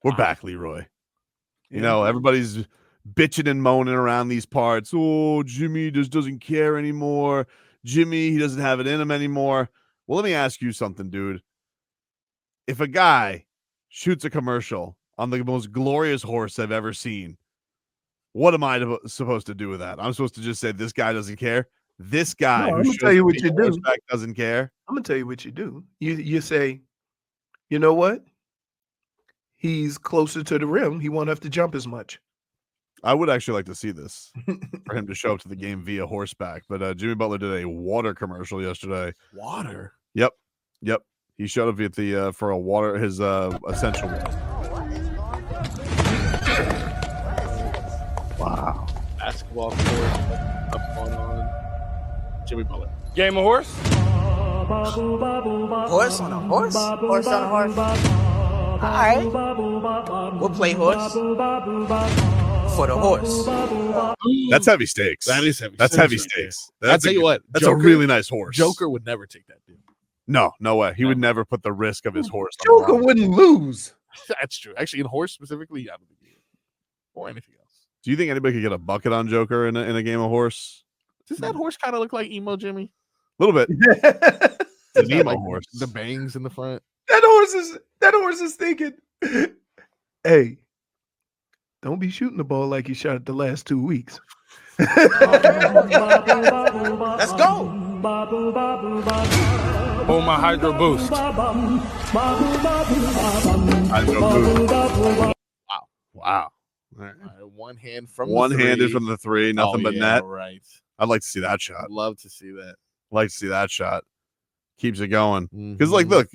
We're back, Leroy. You know, everybody's bitching and moaning around these parts. Oh, Jimmy just doesn't care anymore. Jimmy, he doesn't have it in him anymore. Well, let me ask you something, dude. If a guy shoots a commercial on the most glorious horse I've ever seen, what am I supposed to do with that? I'm supposed to just say this guy doesn't care? This guy who shows you what you do horseback doesn't care? I'm going to tell you what you do. You say, you know what? He's closer to the rim. He won't have to jump as much. I would actually like to see this for him to show up to the game via horseback. But Jimmy Butler did a water commercial yesterday. Water? Yep. He showed up at the for a water, his essential. Wow. Basketball court up on Jimmy Butler. Game of horse? Horse on a horse? Horse on a horse. All right. We'll play horse for the horse. That's heavy stakes. That is heavy. That's heavy stakes. I'll tell you what. That's Joker, a really nice horse. Joker would never take that, dude. No way. He would never put the risk of his horse. Joker wouldn't lose. That's true. Actually, in horse specifically, yeah, or anything else. Do you think anybody could get a bucket on Joker in a game of horse? Does that horse kind of look like emo Jimmy? A little bit. An emo horse. The bangs in the front. That horse is thinking, hey, don't be shooting the ball like you shot it the last 2 weeks. Let's go. Oh, my Hydro Boost. Wow. Right. One-handed from the three, nothing but net. Right. I'd like to see that shot. I'd love to see that. Like to see that shot. Keeps it going. Because, look,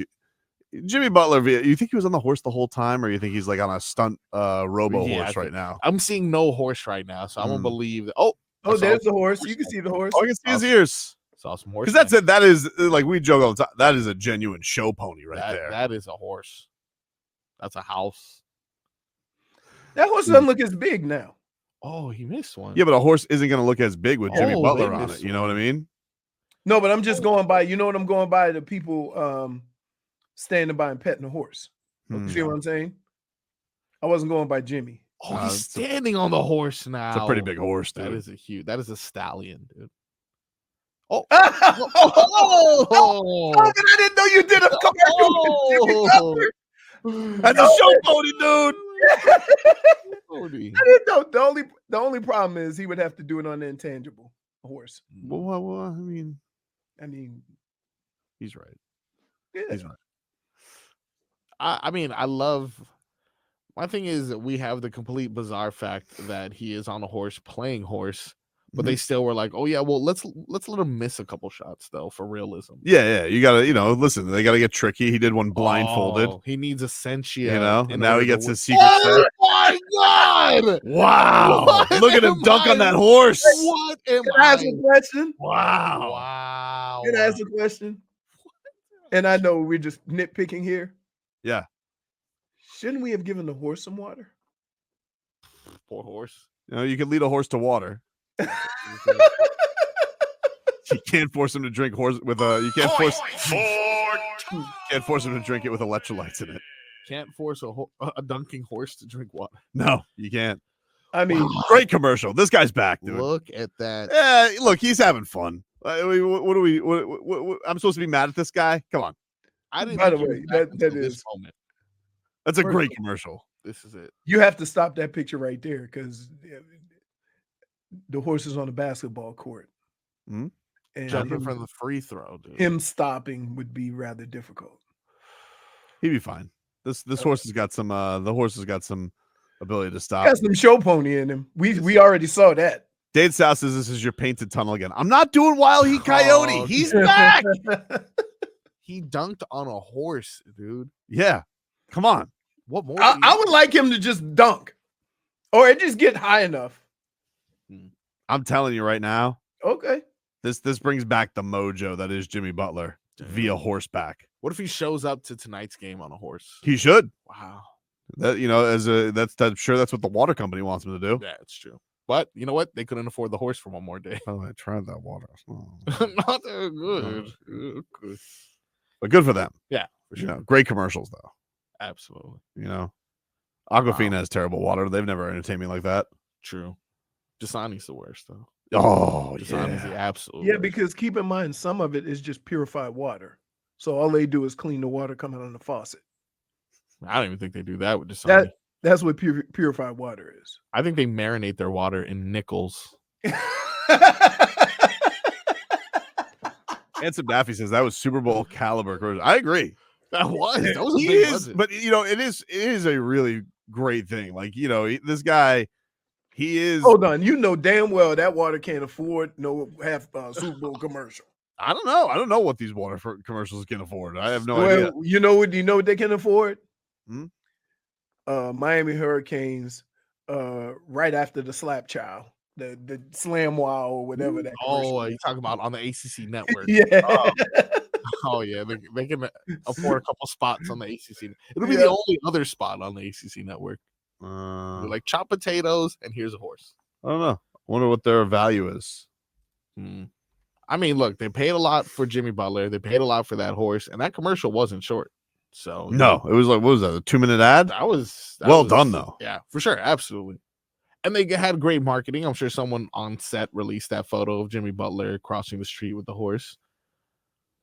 Jimmy Butler, you think he was on the horse the whole time, or you think he's like on a stunt robo horse right now? I'm seeing no horse right now, so I'm gonna believe that. Oh, there's the horse. You can see the horse. Oh, you can see his ears. Saw some horse. Because that's it. That is, like we joke all the time, that is a genuine show pony there. That is a horse. That's a house. That horse doesn't look as big now. Oh, he missed one. Yeah, but a horse isn't going to look as big with Jimmy Butler on it. You know what I mean? No, but I'm just going by. You know what I'm going by? The people standing by and petting the horse. You see what I'm saying? I wasn't going by Jimmy. Oh, he's standing on the horse now. It's a pretty big horse, dude. That is a stallion, dude. Oh, but I didn't know you did a commercial. That's a show pony, dude. I didn't know. The only problem is he would have to do it on the intangible horse. Well, I mean, he's right. Yeah. He's right. I mean, I love. My thing is that we have the complete bizarre fact that he is on a horse playing horse, but they still were like, "Oh yeah, well let's let him miss a couple shots though for realism." Yeah, you gotta, listen, they gotta get tricky. He did one blindfolded. He needs a sentia, and now he gets his secret. Oh my god! Wow! Look at him dunk on that horse. What am Can I ask a question? Wow! Can I ask a question? And I know we're just nitpicking here. Yeah. Shouldn't we have given the horse some water? Poor horse. You can lead a horse to water. You can't force him to drink horse with a. You can't force. Can't force him to drink it with electrolytes in it. Can't force a dunking horse to drink water. No, you can't. I mean, great commercial. This guy's back, dude. Look at that. Look, he's having fun. What do we? What, I'm supposed to be mad at this guy? Come on. I didn't. By the way, that is. Moment. That's a great commercial. This is it. You have to stop that picture right there because the horse is on the basketball court. Mm-hmm. And jumping from the free throw, dude. Him stopping would be rather difficult. He'd be fine. This horse has got some. The horse has got some ability to stop. Got some show pony in him. We already saw that. Dade South says this is your painted tunnel again. I'm not doing Wild Heat Coyote. He's back. He dunked on a horse, dude. Yeah. Come on. What more? I would like him to just dunk or just get high enough. I'm telling you right now. Okay. This brings back the mojo that is Jimmy Butler via horseback. What if he shows up to tonight's game on a horse? He should. Wow. That I'm sure that's what the water company wants him to do. Yeah, it's true. But you know what? They couldn't afford the horse for one more day. Oh, I tried that water. Oh. Not that good. But good for them. Yeah, for sure. Great commercials though. Absolutely. Aquafina has terrible water. They've never entertained me like that. True. Dasani's the worst though. Oh, Dasani's the yeah. absolute Yeah, worst. because keep in mind, some of it is just purified water. So all they do is clean the water coming on the faucet. I don't even think they do that with Dasani. That's what purified water is. I think they marinate their water in nickels. Handsome Daffy says that was Super Bowl caliber commercial. I agree. That was a He big is, budget. but it is a really great thing. Like, this guy, he is. Hold on, you know damn well that water can't afford no half Super Bowl commercial. I don't know. I don't know what these water commercials can afford. I have no idea. You know what they can afford? Hmm? Miami Hurricanes right after the slap child, the slam wow or whatever that commercial Oh, you is. talking about on the ACC network? Yeah. Oh yeah, they can afford a couple spots on the ACC. It'll be Yeah. the only other spot on the ACC network. I Like chop potatoes and here's a horse. don't know. I wonder what their value is. I mean, look, they paid a lot for Jimmy Butler. They paid a lot for that horse, and that commercial wasn't short. So No, it was like, what was that? A 2-minute ad? that was Well done, though. Yeah, for sure, absolutely. And they had great marketing. I'm sure someone on set released that photo of Jimmy Butler crossing the street with the horse.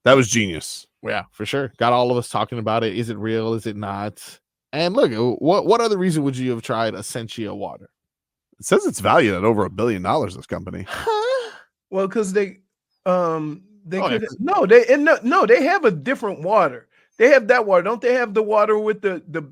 That was genius. Yeah, for sure. Got all of us talking about it. Is it real? Is it not? And look, what other reason would you have tried Essentia water? It says it's valued at over $1 billion. This company. Well, because they Oh, yeah, could no, they have a different water. They have that water. Don't they have the water with the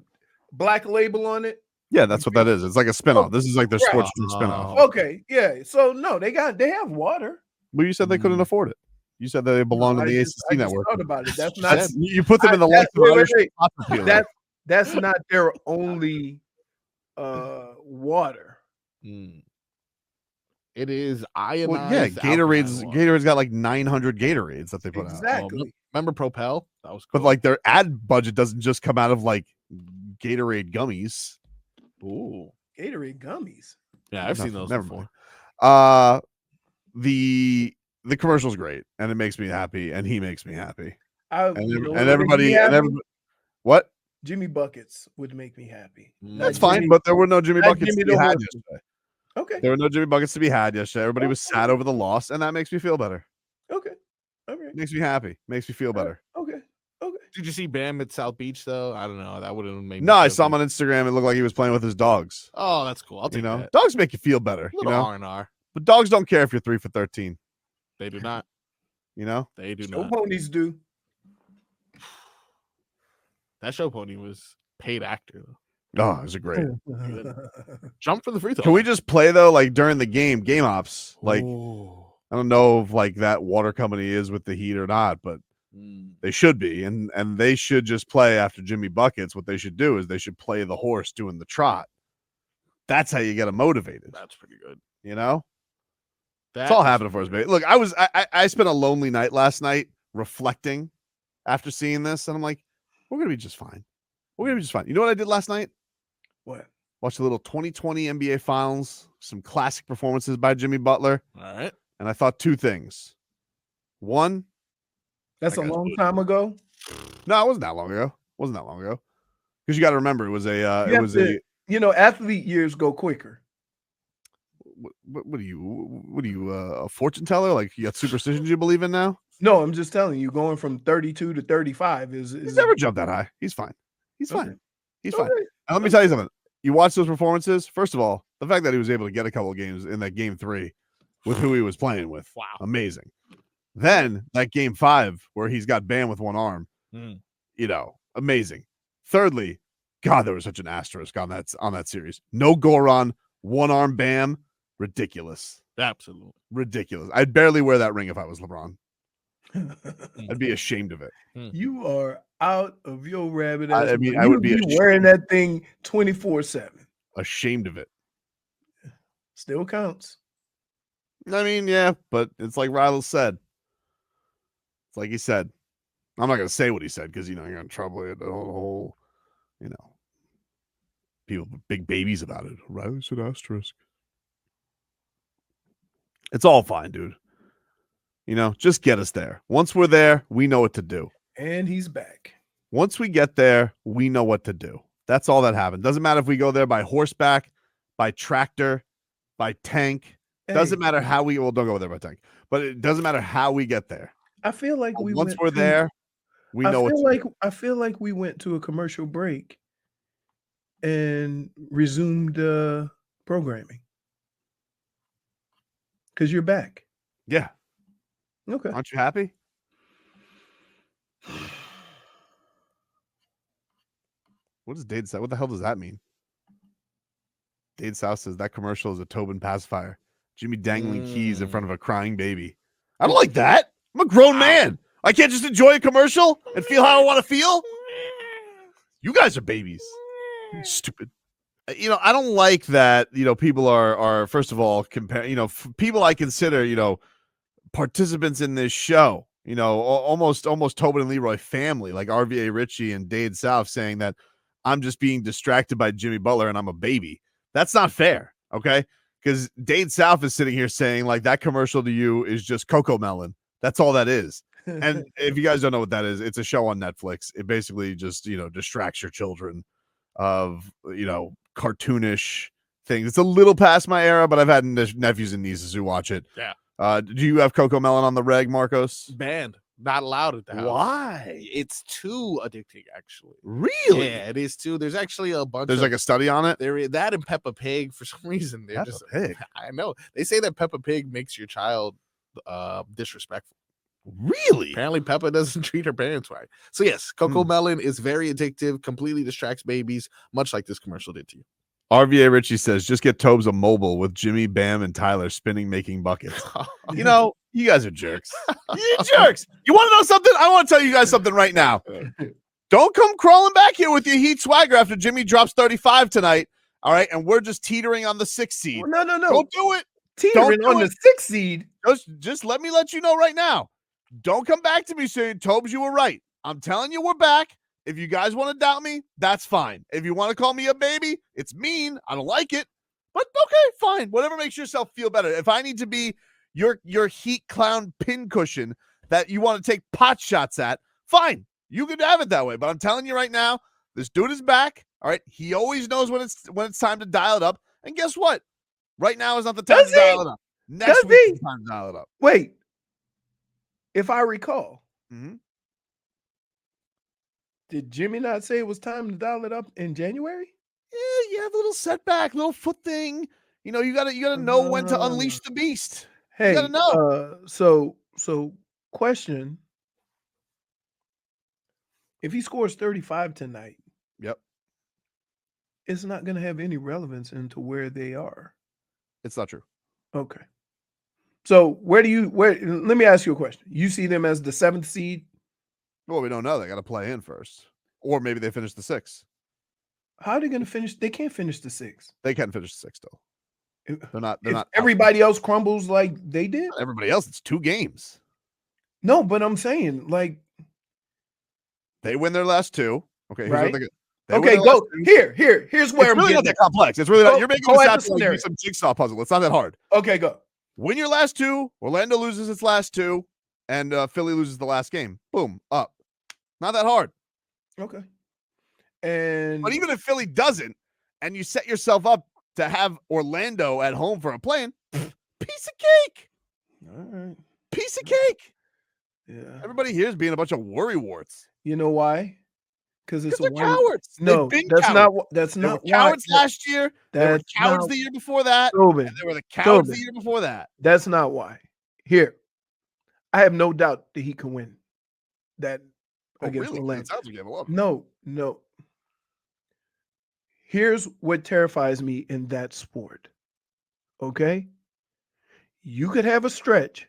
black label on it? Yeah, that's what that is. It's like a spinoff. Oh, This is like their right. sports drink spinoff. Okay, yeah. So no, they have water. Well, you said they couldn't afford it. You said that they belong No, to the I ACC just network. thought about it. That's not You put them in the that- list of wait, Irish wait, spots appeal. that's not their only water. It is Well, ionized. yeah, Gatorade's got like 900 Gatorades that they put out. Exactly. Remember Propel? That was cool. But like their ad budget doesn't just come out of like Gatorade gummies. Ooh. Gatorade gummies. Yeah, I've seen those Never before. mind. The commercial's great, and it makes me happy, and he makes me happy. Everybody. What? Jimmy Buckets would make me happy. That's fine, but there were no Jimmy not Buckets Jimmy to be the had horse. yesterday. Okay. There were no Jimmy Buckets to be had yesterday. Everybody was sad over the loss, and that makes me feel better. Okay. All right. Makes me happy. Makes me feel better. Okay. Did you see Bam at South Beach though? I don't know. That would have made me No, I feel saw him good. on Instagram. It looked like he was playing with his dogs. Oh, that's cool. I'll take that. Dogs make you feel better. Little R&R. But dogs don't care if you're 3 for 13. They do not. They do Show not. ponies do. That show pony was paid actor though. Oh, it was a great. Jump for the free throw. Can we just play though, like during the game ops? Like, Ooh. I don't know if like that water company is with the Heat or not, but they should be, and they should just play after Jimmy Buckets. What they should do is they should play the horse doing the trot. That's how you get them motivated. That's pretty good. It's all happening for us, baby. Look, I spent a lonely night last night reflecting after seeing this, and I'm like, we're gonna be just fine. We're gonna be just fine. You know what I did last night? What? Watched a little 2020 NBA Finals, some classic performances by Jimmy Butler. All right. And I thought two things. One, That's a long time ago. no, it wasn't that long ago. Because you got to remember, it was a athlete years go quicker. What are you, a fortune teller? Like you got superstitions you believe in now? No, I'm just telling you, going from 32 to 35 is He's never jumped that high. He's fine. He's Okay. fine. He's fine. Okay. And let me tell you something. You watch those performances. First of all, the fact that he was able to get a couple of games in that game 3 with who he was playing with. Wow. Amazing. Then that game 5 where he's got Bam with one arm. Amazing. Thirdly, God, there was such an asterisk on that series. No Goran, one arm Bam. Ridiculous. Absolutely. Ridiculous. I'd barely wear that ring if I was LeBron. I'd be ashamed of it. You are out of your rabbit. I ass. mean, You I would be wearing that thing 24/7. Ashamed of it. Still counts. I mean, yeah, but it's like Rylan said. It's like he said. I'm not going to say what he said because, you're in trouble. The whole, people with big babies about it. Riley said asterisk. It's all fine, dude. Just get us there. Once we're there, we know what to do. And he's back. Once we get there, we know what to do. That's all that happened. Doesn't matter if we go there by horseback, by tractor, by tank. Doesn't matter how we don't go there by tank, but it doesn't matter how we get there. I feel like Once we're there, we know I feel like we went to a commercial break and resumed programming. Because you're back. Yeah. Okay. Aren't you happy? What does Dade say? What the hell does that mean? Dade South says that commercial is a Tobin pacifier. Jimmy dangling keys in front of a crying baby. I don't like that. I'm a grown man. I can't just enjoy a commercial and feel how I want to feel. You guys are babies. Stupid. I don't like that, people are first of all, people I consider, participants in this show, almost Tobin and Leroy family, like RVA Richie and Dade South, saying that I'm just being distracted by Jimmy Butler and I'm a baby. That's not fair, okay? Because Dade South is sitting here saying, like, that commercial to you is just Coco Melon. That's all that is. And if you guys don't know what that is, it's a show on Netflix. It basically just, distracts your children of, cartoonish things. It's a little past my era, but I've had nephews and nieces who watch it. Yeah. Do you have Coco Melon on the reg, Marcos? Banned. Not allowed at the house. Why? It's too addicting, actually. Really? Yeah, it is too. There's actually a bunch. There's like a study on it. That and Peppa Pig, for some reason, they're Peppa Pig. I know they say that Peppa Pig makes your child disrespectful. Really? Apparently, Peppa doesn't treat her parents right. So yes, Coco Melon is very addictive. Completely distracts babies, much like this commercial did to you. RVA Richie says, just get Tobes a mobile with Jimmy, Bam, and Tyler spinning, making buckets. You guys are jerks. You're jerks. You want to know something? I want to tell you guys something right now. Don't come crawling back here with your Heat swagger after Jimmy drops 35 tonight. All right. And we're just teetering on the 6th seed. No. Don't do it. Teetering on the 6th seed. Just let me let you know right now. Don't come back to me saying, Tobes, you were right. I'm telling you, we're back. If you guys want to doubt me, that's fine. If you want to call me a baby, it's mean. I don't like it. But okay, fine. Whatever makes yourself feel better. If I need to be your Heat clown pincushion that you want to take pot shots at, fine. You can have it that way. But I'm telling you right now, this dude is back. All right. He always knows when it's time to dial it up. And guess what? Right now is not the time to dial it up. Next week is the time to dial it up. Wait. If I recall, did Jimmy not say it was time to dial it up in January? Yeah, you have a little setback, little foot thing. You gotta know when to unleash the beast. Hey, you gotta know. So question: if he scores 35 tonight, yep, it's not going to have any relevance into where they are. It's not true. Okay. So where let me ask you a question. You see them as the 7th seed? Well, we don't know. They got to play in first. Or maybe they finish the 6th. How are they going to finish? They can't finish the 6th. They can't finish the 6th, though. They're not. Everybody else crumbles like they did? Not everybody else, it's 2 games. No, but I'm saying, like, they win their last 2. Okay, here's right? what Okay, go. Here's where it's really not that complex. It's really not. You're making this out to like some jigsaw puzzle. It's not that hard. Okay, go. Win your last 2. Orlando loses its last 2, and Philly loses the last game. Boom, up. Not that hard. Okay. But even if Philly doesn't, and you set yourself up to have Orlando at home for a play-in, piece of cake. All right. Piece of cake. Yeah. Everybody here is being a bunch of worry warts. You know why? Because they're cowards. No, that's not why. Cowards last year. They were cowards the year before that. Tobin, and they were the cowards the year before that. That's not why. Here, I have no doubt that he can win that against Orlando. It sounds like you have a lot. No. Here's what terrifies me in that sport. Okay? You could have a stretch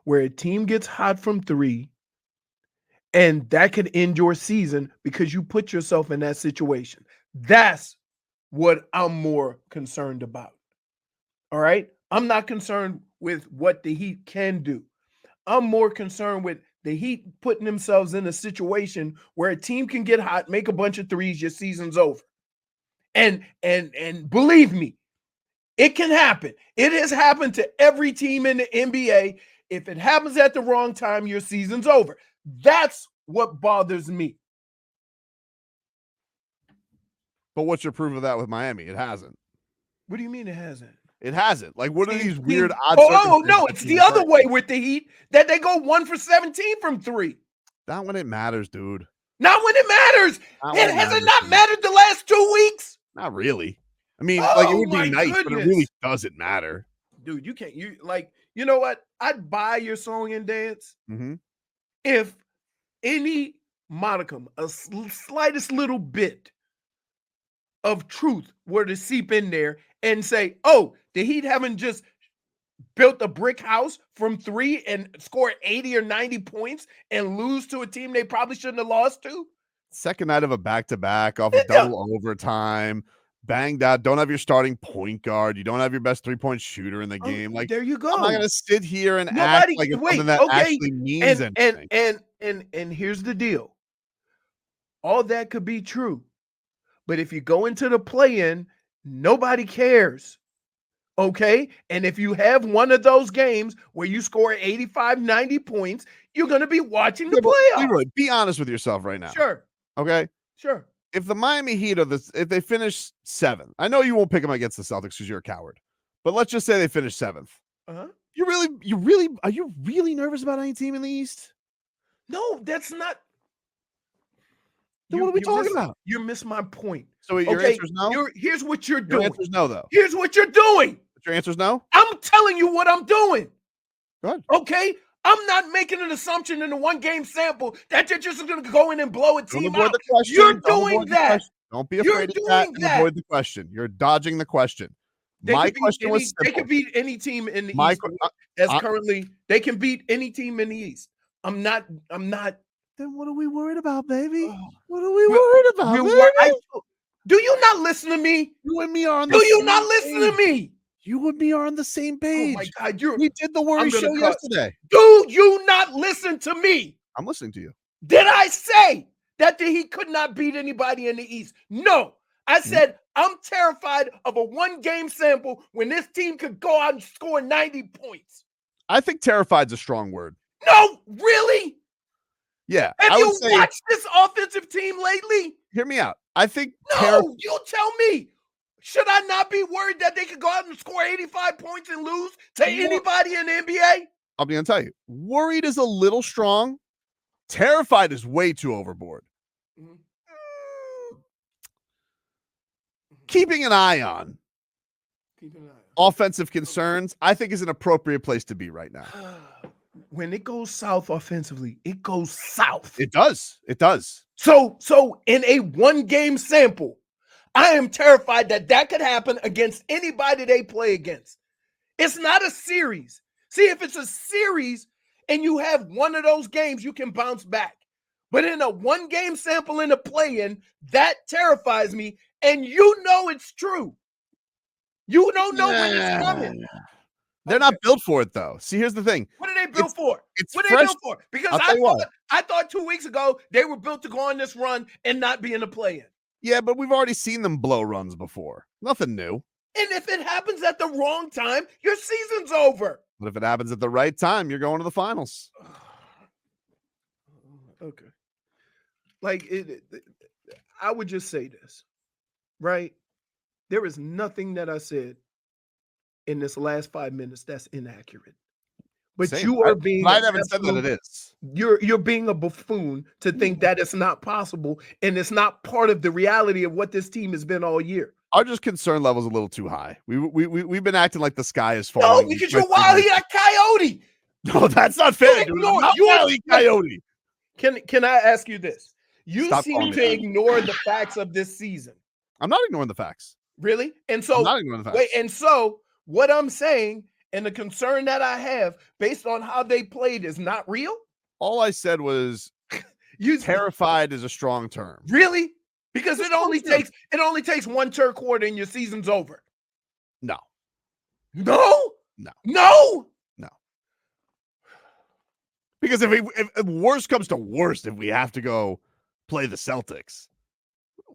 where a team gets hot from 3, and that could end your season because you put yourself in that situation. That's what I'm more concerned about. All right? I'm not concerned with what the Heat can do. I'm more concerned with the Heat putting themselves in a situation where a team can get hot, make a bunch of 3s, your season's over. And believe me, it can happen. It has happened to every team in the NBA. If it happens at the wrong time, your season's over. That's what bothers me. But what's your proof of that with Miami? It hasn't. What do you mean it hasn't? It hasn't. Like, what are these See, weird odds? Oh, no, it's the other way with the Heat that they go 1 for 17 from 3. Not when it matters, dude. Not when it matters. Has it not mattered the last 2 weeks? Not really. I mean, like, it would be nice, but it really doesn't matter. Dude, you know what? I'd buy your song and dance if any modicum, a slightest little bit of truth were to seep in there and say, oh, the Heat haven't just built a brick house from 3 and score 80 or 90 points and lose to a team they probably shouldn't have lost to. Second night of a back-to-back off of double overtime, banged out, don't have your starting point guard, you don't have your best three-point shooter in the game. Like, there you go. I'm not going to sit here and act like it's something that actually means anything. And here's the deal. All that could be true. But if you go into the play-in, nobody cares. Okay? And if you have one of those games where you score 85, 90 points, you're going to be watching the playoffs. Leroy, be honest with yourself right now. Sure. Okay? Sure. If the Miami Heat if they finish 7th, I know you won't pick them against the Celtics because you're a coward, but let's just say they finish 7th. Are you really nervous about any team in the East? No, that's not. Then what are we talking about? You missed my point. So your answer is no? Here's what you're doing. Your answer is no, though. Here's what you're doing. Your answer is no? I'm telling you what I'm doing. Go ahead. Okay? I'm not making an assumption in a one-game sample that you're just going to go in and blow a team out. You're doing that. Don't be afraid of that and avoid the question. You're dodging the question. My question was simple. They can beat any team in the East currently. They can beat any team in the East. I'm not. Then what are we worried about, baby? What are we worried about? Do you not listen to me? You and me are on the same page. Do you not listen to me? You and me are on the same page. Oh my God, we did the worry show yesterday. Do you not listen to me? I'm listening to you. Did I say that he could not beat anybody in the East? No. I said I'm terrified of a one-game sample when this team could go out and score 90 points. I think terrified's a strong word. No, really? Yeah. Have you watched this offensive team lately? Hear me out. I think you tell me. Should I not be worried that they could go out and score 85 points and lose to anybody in the NBA? I'm going to tell you. Worried is a little strong. Terrified is way too overboard. Keeping an eye on offensive concerns, I think, is an appropriate place to be right now. When it goes south offensively, it goes south. It does. It does. So in a one-game sample, I am terrified that could happen against anybody they play against. It's not a series. See, if it's a series and you have one of those games, you can bounce back. But in a one-game sample in a play-in, that terrifies me, and you know it's true. You don't know when it's coming. They're not built for it, though. See, here's the thing. What are they built for? What are they built for? Because I thought 2 weeks ago they were built to go on this run and not be in the play-in. Yeah, but we've already seen them blow runs before. Nothing new. And if it happens at the wrong time, your season's over. But if it happens at the right time, you're going to the finals. Okay. Like, I would just say this, right? There is nothing that I said in this last 5 minutes that's inaccurate. But you are being I haven't said that it is. You're being a buffoon to think that it's not possible, and it's not part of the reality of what this team has been all year. Our just concern level is a little too high. We've been acting like the sky is falling. No, because you're wildly a coyote. No, that's not fair. Dude. I'm not wildly coyote. Can I ask you this? You seem to ignore the facts of this season. I'm not ignoring the facts. Really? And so I'm not ignoring the facts. Wait, and so what I'm saying and the concern that I have based on how they played is not real? All I said was terrified is a strong term. Really? Because it only takes one third quarter and your season's over. No. No? No. No? No. Because if worst comes to worst, if we have to go play the Celtics,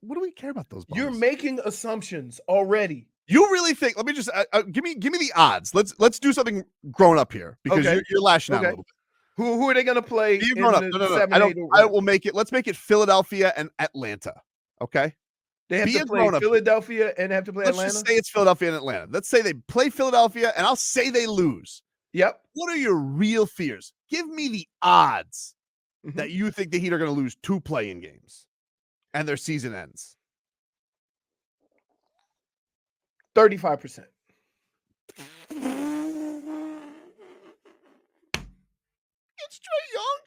what do we care about those bums? You're making assumptions already. You really think? Let me just give me the odds. Let's do something grown up here because you're lashing out a little bit. Who are they going to play? No. I will make it. Let's make it Philadelphia and Atlanta. Okay. They have Be to a play grown-up. Philadelphia and have to play Let's Atlanta. just say it's Philadelphia and Atlanta. Let's say they play Philadelphia, and I'll say they lose. Yep. What are your real fears? Give me the odds Mhm. that you think the Heat are going to lose 2 play-in games and their season ends. 35%. It's Trae Young.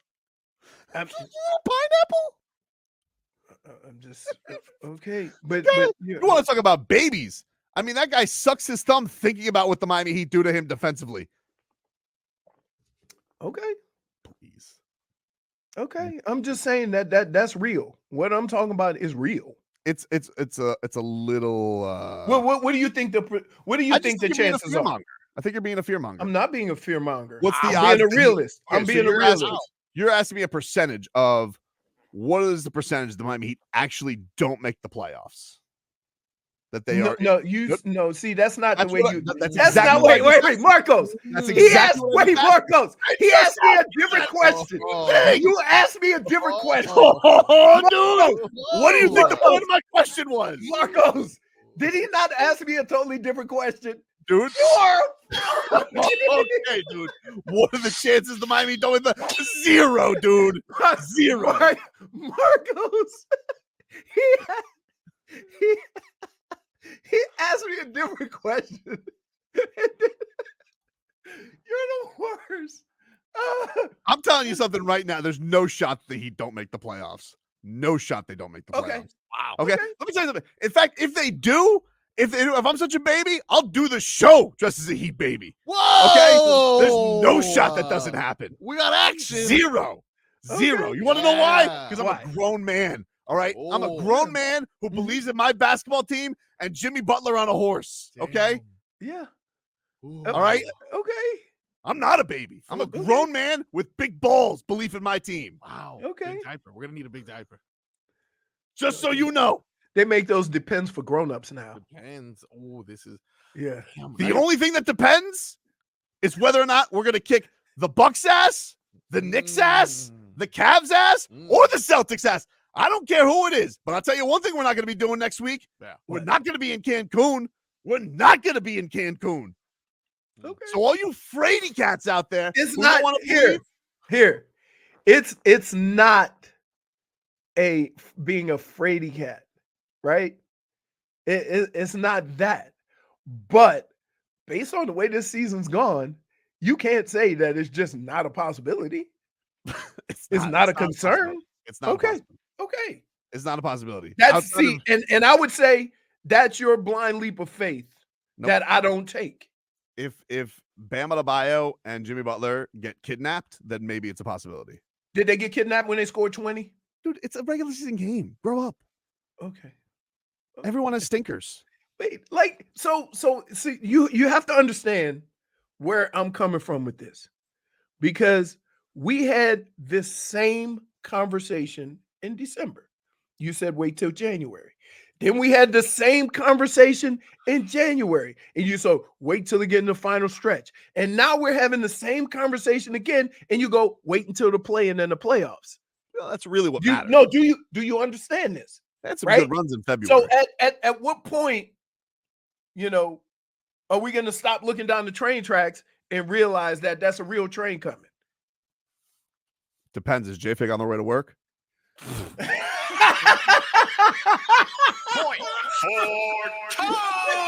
I'm, Pineapple. I'm just okay, but You want to talk about babies? I mean, that guy sucks his thumb thinking about what the Miami Heat do to him defensively. okay, Please. okay. I'm just saying that's real. What I'm talking about is real. It's a little. What do you think what do you I think just the you're being a chances are? fearmonger. I think you're being a fearmonger. I'm not being a fearmonger. What's the I'm odds being a that he- realist. Okay, I'm so being a you're realist. You're asking me a percentage of what is the percentage the Miami Heat actually don't make the playoffs? That they are. No. See, that's not That's the way what I- you. that's That's exactly not. what I Wait, just Marcos. That's He exactly asked. what I Wait, just asked. Marcos. He asked me a different question. You asked me a different question. Oh, Marcos, dude! What do you think the point of my question was, Marcos, did he not ask me a totally different question? dude? Sure. Okay, dude. What are the chances the Miami don't win the 0, dude? 0. Marcos, he asked me a different question. You're the worst. I'm telling you something right now. There's no shot the Heat don't make the playoffs. No shot they don't make the playoffs. Okay. Wow. Okay. Let me tell you something. In fact, if they do, if I'm such a baby, I'll do the show dressed as a Heat baby. Whoa! Okay. There's no shot that doesn't happen. We got action. 0. Okay. You want to know why? Yeah. Because I'm Why? a grown man. All right. I'm a Oh. grown man who believes in my basketball team and Jimmy Butler on a horse. Okay. Yeah. Ooh. All right. Okay. I'm not a baby. I'm a Okay. grown man with big balls, belief in my team. Wow. Okay. Big diaper. We're gonna need a big diaper. Just so you know. They make those depends for grown-ups now. Depends. Oh, this is. Yeah. Damn, The only thing that depends is whether or not we're going to kick the Bucks ass, the Knicks ass, the Cavs ass, or the Celtics ass. I don't care who it is, but I'll tell you one thing we're not going to be doing next week. Yeah. We're not going to be in Cancun. We're not going to be in Cancun. Okay. So all you fraidy cats out there, It's who not don't wanna here. believe- Here. It's not being a fraidy cat, right? It's not that. But based on the way this season's gone, you can't say that it's just not a possibility. It's not a concern. It's not a Okay. possibility. Okay. It's not a possibility. That's Outside of- and I would say that's your blind leap of faith Nope. that I don't take. if Bam Adebayo and Jimmy Butler get kidnapped, then maybe it's a possibility. Did they get kidnapped when they scored 20? Dude, it's a regular season game. Grow up. Okay. Everyone has stinkers. Wait, like so see, you have to understand where I'm coming from with this, because we had this same conversation in December. You said wait till January. Then we had the same conversation in January, and you said wait till they get in the final stretch. And now we're having the same conversation again, and you go wait until the play and then the playoffs. Well, that's really what Do you, matters. no, do you understand this? That's some right? good runs in February. So at what point, are we going to stop looking down the train tracks and realize that that's a real train coming? Depends. Is J-Fig on the way to work? Point for Toby.